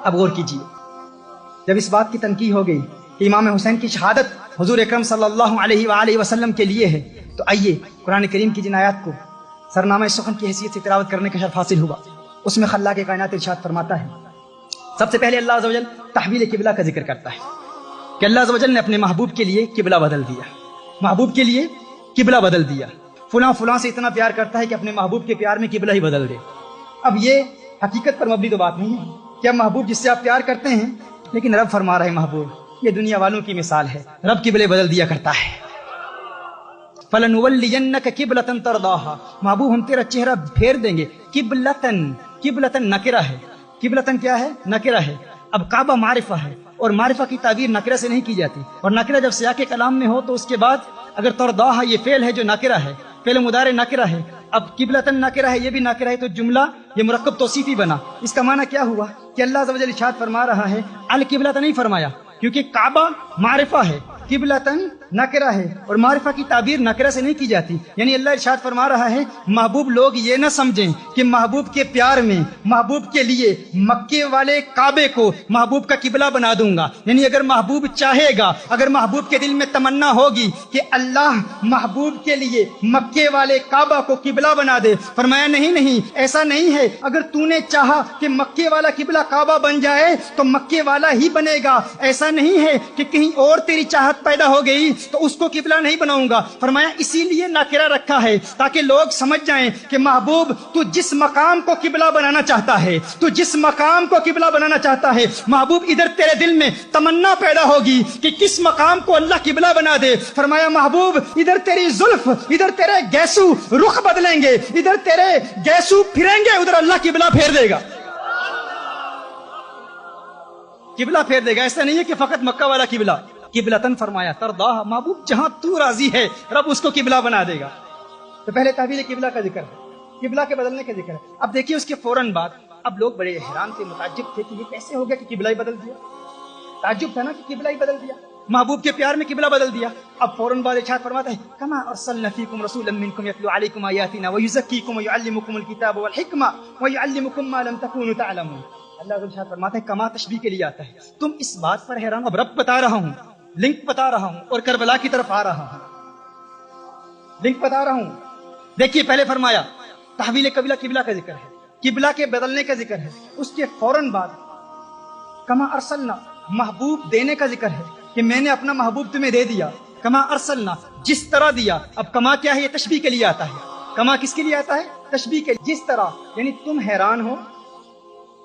اب غور کیجیے، جب اس بات کی تنقید ہو گئی کہ امام حسین کی شہادت حضور اکرم صلی اللہ علیہ وآلہ وسلم کے لیے ہے، تو آئیے قرآن کریم کی جن آیات کو سرنامہ سخن کی حیثیت سے تلاوت کرنے کا شرف حاصل ہوا، اس میں خلاق کائنات ارشاد فرماتا ہے، سب سے پہلے اللہ عز و جل تحویل قبلہ کا ذکر کرتا ہے کہ اللہ عز و جل نے اپنے محبوب کے لیے قبلہ بدل دیا، محبوب کے لیے قبلہ بدل دیا، فلاں فلاں سے اتنا پیار کرتا ہے کہ اپنے محبوب کے پیار میں قبلہ ہی بدل دے۔ اب یہ حقیقت پر مبنی تو بات نہیں ہے کہ اب محبوب جس سے آپ پیار کرتے ہیں، لیکن رب فرما رہے محبوب، یہ دنیا والوں کی مثال ہے، رب قبلے بدل دیا کرتا ہے۔ فَلَنُوَلِّيَنَّكَ قِبْلَةً تَرْضَاهَا، محبوب ہم تیرا چہرہ پھیر دیں گے۔ قبلتن نکرہ ہے، قبلتن کیا ہے؟ نکرہ ہے۔ اب کعبہ معرفہ ہے، اور معرفہ کی تعبیر نکرہ سے نہیں کی جاتی، اور نکرہ جب سیاق کلام میں ہو تو اس کے بعد اگر ترضاہا یہ فعل ہے جو نکرہ ہے، فعل مضارع نکرہ ہے، اب قبلتن نکرہ ہے، یہ بھی نکرہ ہے، تو جملہ یہ مرکب توصیفی بنا۔ اس کا معنی کیا ہوا کہ اللہ عز و جل ارشاد فرما رہا ہے، القبلۃ نہیں فرمایا، کیونکہ کعبہ معرفہ ہے، قبلتن نکرہ ہے، اور معرفہ کی تعبیر نکرہ سے نہیں کی جاتی، یعنی اللہ ارشاد فرما رہا ہے محبوب لوگ یہ نہ سمجھیں کہ محبوب کے پیار میں محبوب کے لیے مکے والے کعبے کو محبوب کا قبلہ بنا دوں گا، یعنی اگر محبوب چاہے گا، اگر محبوب کے دل میں تمنا ہوگی کہ اللہ محبوب کے لیے مکے والے کعبہ کو قبلہ بنا دے، فرمایا نہیں ایسا نہیں ہے، اگر تو نے چاہا کہ مکے والا قبلہ کعبہ بن جائے تو مکے والا ہی بنے گا، ایسا نہیں ہے کہ کہیں اور تیری چاہت پیدا ہو گئی تو اس کو قبلہ نہیں بناؤں گا، فرمایا اسی لیے ناکرہ رکھا ہے تاکہ لوگ سمجھ جائیں کہ محبوب تو جس مقام کو قبلہ بنانا چاہتا ہے، تو جس مقام کو قبلہ بنانا چاہتا ہے، محبوب ادھر تیرے دل میں تمنا پیدا ہوگی کہ کس مقام کو اللہ قبلہ بنا دے، فرمایا محبوب ادھر تیری زلف، ادھر تیرے گیسو رخ بدلیں گے، ادھر تیرے گیسو پھریں گے، ادھر اللہ قبلہ پھیر دے گا، قبلہ پھیر دے گا۔ ایسا نہیں ہے کہ فقط مکہ والا قبلہ، قبلتن فرمایا ترضاہ، محبوب جہاں تو راضی ہے رب اس کو قبلہ بنا دے گا۔ تو پہلے تحویل قبلہ کا ذکر ہے، قبلہ کے بدلنے کا ذکر ہے۔ اب دیکھیے اس کے فوراً بعد اب لوگ بڑے حیران تھے، متعجب تھے کہ یہ کیسے ہو گیا کہ قبلہ ہی بدل دیا، تعجب تھا نا کہ قبلہ ہی بدل دیا، محبوب کے پیار میں قبلہ بدل دیا۔ اب فوراً بعد ارشاد فرماتا ہے کما ارسلنا فیکم رسولا منکم یتلو علیکم آیاتنا ویزکیکم ویعلمکم الکتاب والحکمہ ویعلمکم ما لم تکونوا تعلمون۔ اللہ ارشاد فرماتا ہے کما تشبیہ کے لیے آتا ہے، تم اس بات پر حیران، اب رب بتا رہا ہوں، لنک بتا رہا ہوں اور کربلا کی طرف آ رہا ہوں، لنک بتا رہا ہوں۔ دیکھیے پہلے فرمایا تحویل قبلہ کا ذکر ہے، قبلہ کے بدلنے کا ذکر ہے، اس کے فوراً بعد کما ارسلنا محبوب دینے کا ذکر ہے کہ میں نے اپنا محبوب تمہیں دے دیا، کما ارسلنا جس طرح دیا۔ اب کما کیا ہے؟ یہ تشبیہ کے لیے آتا ہے، کما کس کے لیے آتا ہے؟ تشبیہ کے لیے، جس طرح، یعنی تم حیران ہو،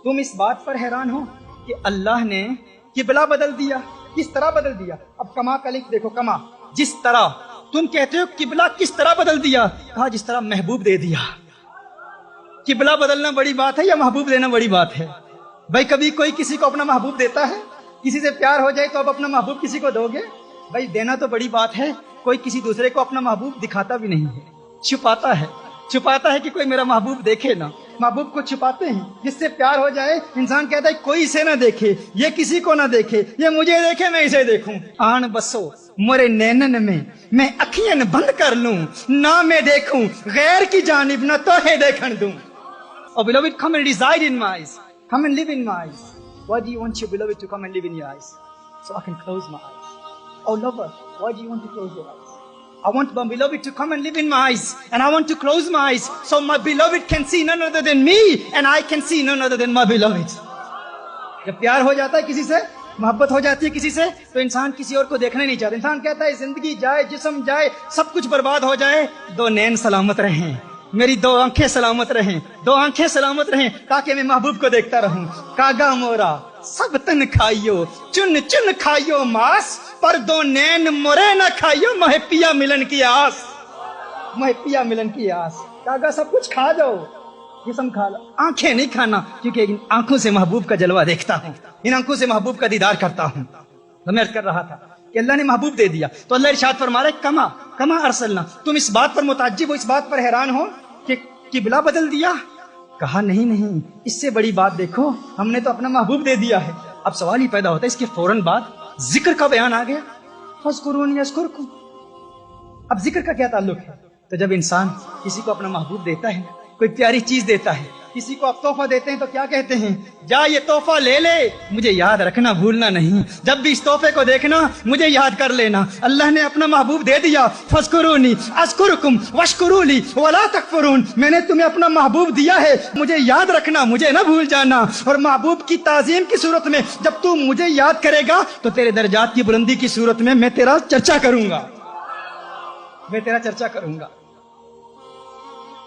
تم اس بات پر حیران ہو کہ اللہ نے قبلہ بدل دیا، کس طرح بدل دیا۔ اب کما کا لنک دیکھو، کما جس طرح، تم کہتے ہو قبلہ کس طرح بدل دیا، کہا جس طرح محبوب دے دیا۔ قبلہ بدلنا بڑی بات ہے یا محبوب دینا بڑی بات ہے؟ بھائی کبھی کوئی کسی کو اپنا محبوب دیتا ہے؟ کسی سے پیار ہو جائے تو اب اپنا محبوب کسی کو دو گے؟ بھائی دینا تو بڑی بات ہے، کوئی کسی دوسرے کو اپنا محبوب دکھاتا بھی نہیں ہے، چھپاتا ہے کہ کوئی میرا محبوب دیکھے نا، محبوب کو چھپاتے ہیں۔ جس سے پیار ہو جائے انسان کہتا ہے کوئی اسے نہ دیکھے، یہ کسی کو نہ دیکھے، یہ مجھے دیکھے میں اسے دیکھوں۔ آن بسو مورے نینن میں اکھیاں بند کر لوں، نہ میں دیکھوں غیر کی جانب، نہ تو ہے دیکھن دوں۔ Oh beloved, come and reside in my eyes, come and live in my eyes. Why do you want your beloved to come and live in your eyes? So I can close my eyes. Oh lover, why do you want to close your eyes? I want my beloved to come and live in my eyes, and I want to close my eyes so my beloved can see none other than me and I can see none other than my beloved. جب پیار ہو جاتا ہے کسی سے، محبت ہو جاتی ہے کسی سے، تو انسان کسی اور کو دیکھنا نہیں چاہتا، انسان کہتا ہے زندگی جائے، جسم جائے، سب کچھ برباد ہو جائے، دو نین سلامت رہیں، میری دو آنکھیں سلامت رہیں، دو آنکھیں سلامت رہیں، تاکہ میں محبوب کو دیکھتا رہوں۔ کاگا مورا سب تن کھائیو، چن چن کھائیو ماس، پر دو نین مورے نہ کھائیو، مہے پیا ملن کی آس، مہے پیا ملن کی آس۔ کاگا سب کچھ کھا جاؤ، جسم کھا لو، آنکھیں نہیں کھانا، کیونکہ ان آنکھوں سے محبوب کا جلوہ دیکھتا ہوں، ان آنکھوں سے محبوب کا دیدار کرتا ہوں۔ تو میں عرض کر رہا تھا کہ اللہ نے محبوب دے دیا، تو اللہ ارشاد فرما رہا ہے کما ارسلنا، تم اس بات پر متعجب ہو، اس بات پر حیران ہو کہ قبلہ بدل دیا؟ کہا نہیں، اس سے بڑی بات دیکھو، ہم نے تو اپنا محبوب دے دیا ہے۔ اب سوال ہی پیدا ہوتا ہے، اس کے فوراً بعد ذکر کا بیان آ گیا، فاذکرونی اذکرکم۔ اب ذکر کا کیا تعلق ہے؟ تو جب انسان کسی کو اپنا محبوب دیتا ہے، کوئی پیاری چیز دیتا ہے، کسی کو آپ تحفہ دیتے ہیں تو کیا کہتے ہیں؟ جا یہ تحفہ لے لے، مجھے یاد رکھنا بھولنا نہیں، جب بھی اس تحفے کو دیکھنا مجھے یاد کر لینا۔ اللہ نے اپنا محبوب دے دیا، فاذکرونی اذکرکم واشکروا لی ولا تکفرون، میں نے تمہیں اپنا محبوب دیا ہے، مجھے یاد رکھنا، مجھے نہ بھول جانا۔ اور محبوب کی تعظیم کی صورت میں جب تو مجھے یاد کرے گا تو تیرے درجات کی بلندی کی صورت میں میں تیرا چرچا کروں گا، میں تیرا چرچا کروں گا۔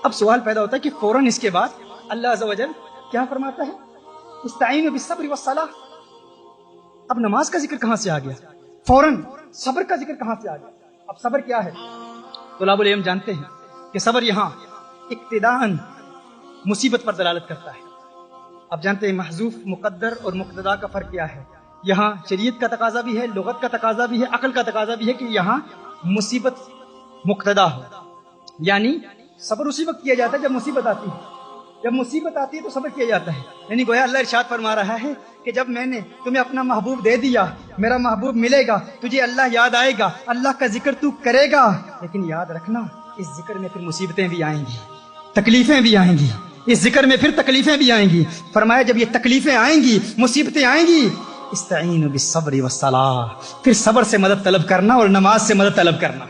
اب سوال پیدا ہوتا ہے کہ فوراً اس کے بعد اللہ عز و جل کیا فرماتا ہے؟ استعینوا بالصبر والصلاۃ۔ اب نماز کا ذکر کہاں سے آ گیا؟ فوراً صبر کا ذکر کہاں سے آ گیا؟ اب صبر کیا ہے؟ طلاب العلم جانتے ہیں کہ صبر یہاں ابتداءً مصیبت پر دلالت کرتا ہے۔ اب جانتے ہیں محذوف مقدر اور مقتدا کا فرق کیا ہے؟ یہاں شریعت کا تقاضا بھی ہے، لغت کا تقاضا بھی ہے، عقل کا تقاضا بھی ہے کہ یہاں مصیبت مقتدا ہو، یعنی صبر اسی وقت کیا جاتا ہے جب مصیبت آتی ہے، جب مصیبت آتی ہے تو صبر کیا جاتا ہے۔ یعنی گویا اللہ ارشاد فرما رہا ہے کہ جب میں نے تمہیں اپنا محبوب دے دیا، میرا محبوب ملے گا، تجھے اللہ یاد آئے گا، اللہ کا ذکر تو کرے گا، لیکن یاد رکھنا اس ذکر میں پھر مصیبتیں بھی آئیں گی، تکلیفیں بھی آئیں گی، اس ذکر میں پھر تکلیفیں بھی آئیں گی۔ فرمایا جب یہ تکلیفیں آئیں گی، مصیبتیں آئیں گی، استعینوا بالصبر والصلاۃ، پھر صبر سے مدد طلب کرنا اور نماز سے مدد طلب کرنا،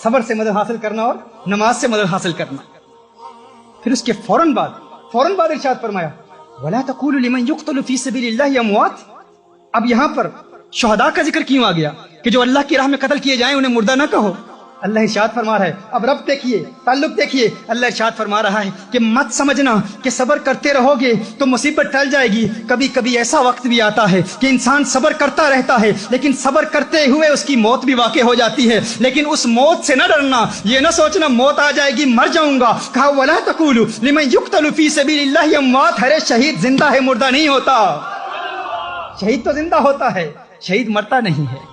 صبر سے مدد حاصل کرنا اور نماز سے مدد حاصل کرنا۔ پھر اس کے فوراً بعد ارشاد فرمایا وَلَا تَقُولُوا لِمَنْ يُقْتَلُ فِي سَبِيلِ اللَّهِ أَمْوَاتٌ۔ اب یہاں پر شہداء کا ذکر کیوں آ گیا کہ جو اللہ کی راہ میں قتل کیے جائیں انہیں مردہ نہ کہو؟ اللہ ارشاد فرما رہا ہے، اب رب دیکھیے، تعلق دیکھیے، اللہ ارشاد فرما رہا ہے کہ مت سمجھنا کہ صبر کرتے رہو گے تو مصیبت ٹل جائے گی۔ کبھی کبھی ایسا وقت بھی آتا ہے کہ انسان صبر کرتا رہتا ہے لیکن صبر کرتے ہوئے اس کی موت بھی واقع ہو جاتی ہے، لیکن اس موت سے نہ ڈرنا، یہ نہ سوچنا موت آ جائے گی مر جاؤں گا۔ کہا وَلَا تَقُولُوا لِمَنْ يُقْتَلُ فِي سَبِيلِ اللَّهِ أَمْوَاتٌ، ارے شہید زندہ ہے، مردہ نہیں ہوتا، شہید تو زندہ ہوتا ہے، شہید مرتا نہیں ہے۔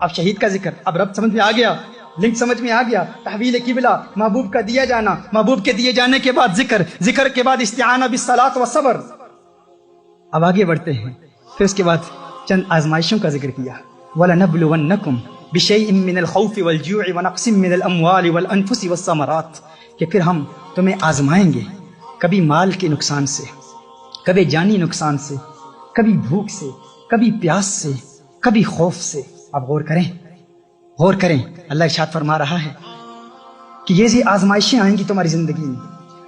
اب شہید کا ذکر، اب رب سمجھ میں آ گیا، لنک سمجھ میں آ گیا، تحویل قبلہ، محبوب کا دیا جانا، محبوب کے دیے جانے کے بعد ذکر کے بعد استعانہ بالصلاۃ والصبر۔ اب آگے بڑھتے ہیں، پھر اس کے بعد چند آزمائشوں کا ذکر کیا، وَلَنَبْلُوَنَّكُمْ بِشَيْءٍ مِّنَ الْخَوْفِ وَالْجُوعِ وَنَقْصٍ مِّنَ الْأَمْوَالِ وَالْأَنفُسِ وَالثَّمَرَاتِ، کہ پھر ہم تمہیں آزمائیں گے، کبھی مال کے نقصان سے، کبھی جانی نقصان سے، کبھی بھوک سے، کبھی پیاس سے، کبھی خوف سے۔ اب غور کریں، اللہ ارشاد فرما رہا ہے کہ یہ آزمائشیں آئیں گی تمہاری زندگی میں۔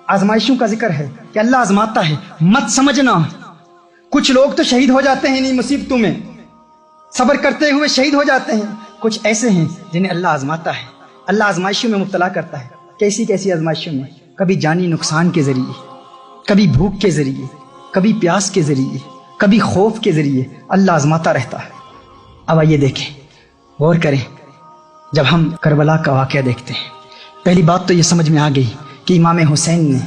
آزمائشوں کا ذکر ہے کہ اللہ آزماتا ہے، مت سمجھنا کچھ لوگ تو شہید ہو جاتے ہیں انہیں مصیبتوں میں، صبر کرتے ہوئے شہید ہو جاتے ہیں، کچھ ایسے ہیں جنہیں اللہ آزماتا ہے، اللہ آزمائشوں میں مبتلا کرتا ہے۔ کیسی آزمائشوں میں؟ کبھی جانی نقصان کے ذریعے، کبھی بھوک کے ذریعے، کبھی پیاس کے ذریعے، کبھی خوف کے ذریعے اللہ آزماتا رہتا ہے۔ اب آئیے دیکھیں، غور کریں، جب ہم کربلا کا واقعہ دیکھتے ہیں، پہلی بات تو یہ سمجھ میں آ گئی کہ امام حسین نے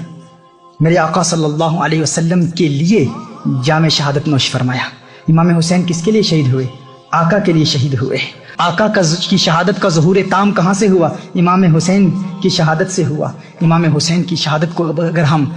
میرے آقا صلی اللہ علیہ وسلم کے لیے جام شہادت نوش فرمایا۔ امام حسین کس کے لیے شہید ہوئے؟ آقا کے لیے شہید ہوئے۔ آقا کی شہادت کا ظہور تام کہاں سے ہوا؟ امام حسین کی شہادت سے ہوا۔ امام حسین کی شہادت کو اگر ہم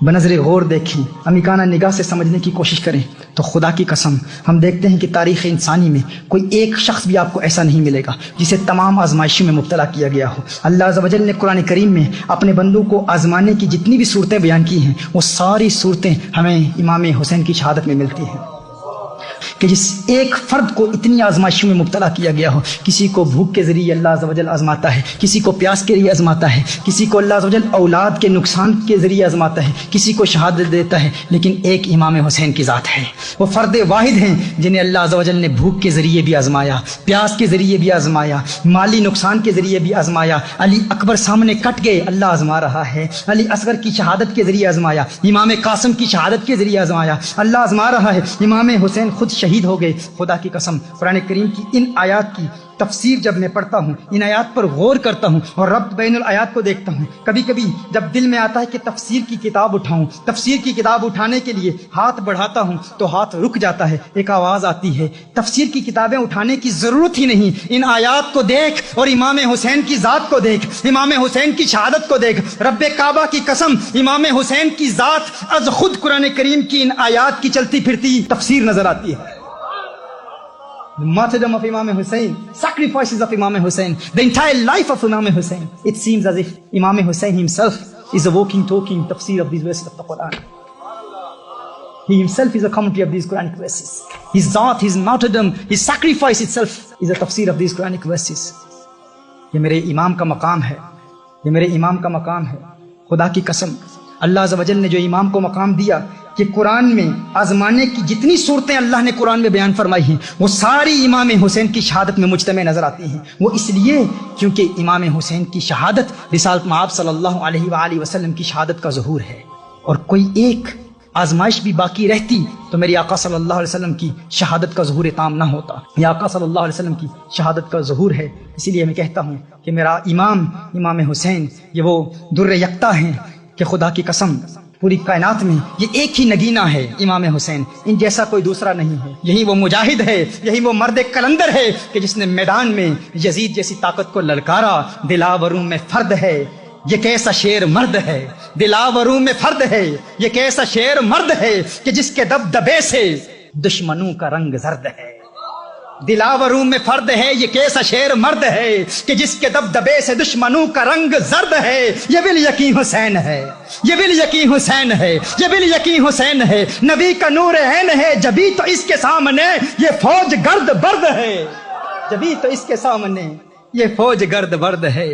بنظر غور دیکھیں، عمیقانہ نگاہ سے سمجھنے کی کوشش کریں تو خدا کی قسم ہم دیکھتے ہیں کہ تاریخ انسانی میں کوئی ایک شخص بھی آپ کو ایسا نہیں ملے گا جسے تمام آزمائشوں میں مبتلا کیا گیا ہو۔ اللہ عز و جل نے قرآن کریم میں اپنے بندوں کو آزمانے کی جتنی بھی صورتیں بیان کی ہیں وہ ساری صورتیں ہمیں امام حسین کی شہادت میں ملتی ہیں کہ جس ایک فرد کو اتنی آزمائشوں میں مبتلا کیا گیا ہو۔ کسی کو بھوک کے ذریعے اللہ عز و جل آزماتا ہے، کسی کو پیاس کے ذریعے آزماتا ہے، کسی کو اللہ عز و جل اولاد کے نقصان کے ذریعے آزماتا ہے، کسی کو شہادت دیتا ہے، لیکن ایک امام حسین کی ذات ہے، وہ فرد واحد ہیں جنہیں اللہ عز و جل نے بھوک کے ذریعے بھی آزمایا، پیاس کے ذریعے بھی آزمایا، مالی نقصان کے ذریعے بھی آزمایا۔ علی اکبر سامنے کٹ گئے، اللہ آزما رہا ہے۔ علی اصغر کی شہادت کے ذریعے آزمایا، امام قاسم کی شہادت کے ذریعے آزمایا، اللہ آزما رہا ہے۔ امام حسین خود شہید ہو گئے۔ خدا کی قسم قرآن کریم کی ان آیات کی تفسیر جب میں پڑھتا ہوں، ان آیات پر غور کرتا ہوں اور ربط بین الآیات کو دیکھتا ہوں، کبھی کبھی جب دل میں آتا ہے کہ تفسیر کی کتاب اٹھاؤں، تفسیر کی کتاب اٹھانے کے لیے ہاتھ بڑھاتا ہوں تو ہاتھ رک جاتا ہے، ایک آواز آتی ہے تفسیر کی کتابیں اٹھانے کی ضرورت ہی نہیں، ان آیات کو دیکھ اور امام حسین کی ذات کو دیکھ، امام حسین کی شہادت کو دیکھ۔ رب کعبہ کی قسم امام حسین کی ذات از خود قرآن کریم کی ان آیات کی چلتی پھرتی تفسیر نظر آتی ہے۔ The martyrdom of Imam Hussein, sacrifices of Imam Hussein, the entire life of Imam Hussein. It seems as if Imam Hussein himself is a walking, talking tafsir of these verses of the Quran. He himself is a commentary of these Quranic verses. His zat, his martyrdom, his sacrifice itself is a tafsir of these Quranic verses. یہ میرے امام کا مقام ہے، یہ میرے امام کا مقام ہے. خدا کی قسم اللہ عز و جل نے جو امام کو مقام دیا کہ قرآن میں آزمانے کی جتنی صورتیں اللہ نے قرآن میں بیان فرمائی ہیں وہ ساری امام حسین کی شہادت میں مجتمع نظر آتی ہیں. وہ اس لیے کیونکہ امام حسین کی شہادت رسالت مآب صلی اللہ علیہ وآلہ وسلم کی شہادت کا ظہور ہے. اور کوئی ایک آزمائش بھی باقی رہتی تو میری آقا صلی اللہ علیہ وسلم کی شہادت کا ظہور تام نہ ہوتا. یہ آقا صلی اللہ علیہ وسلم کی شہادت کا ظہور ہے. اسی لیے میں کہتا ہوں کہ میرا امام حسین یہ وہ در یکتا ہیں کہ خدا کی قسم پوری کائنات میں یہ ایک ہی نگینہ ہے امام حسین، ان جیسا کوئی دوسرا نہیں ہے. یہی وہ مجاہد ہے، یہی وہ مرد کلندر ہے کہ جس نے میدان میں یزید جیسی طاقت کو للکارا. دلاوروں میں فرد ہے یہ کیسا شیر مرد ہے، دلاوروں میں فرد ہے یہ کیسا شیر مرد ہے کہ جس کے دبدبے سے دشمنوں کا رنگ زرد ہے. دلاوروں میں فرد ہے یہ کیسا شیر مرد ہے کہ جس کے دبدبے سے دشمنوں کا رنگ زرد ہے. یہ بالیقین حسین ہے، یہ بالیقین حسین ہے، یہ بالیقین حسین ہے. نبی کا نور عین ہے جبھی تو اس کے سامنے یہ فوج گرد برد ہے، جبھی تو اس کے سامنے یہ فوج گرد برد ہے.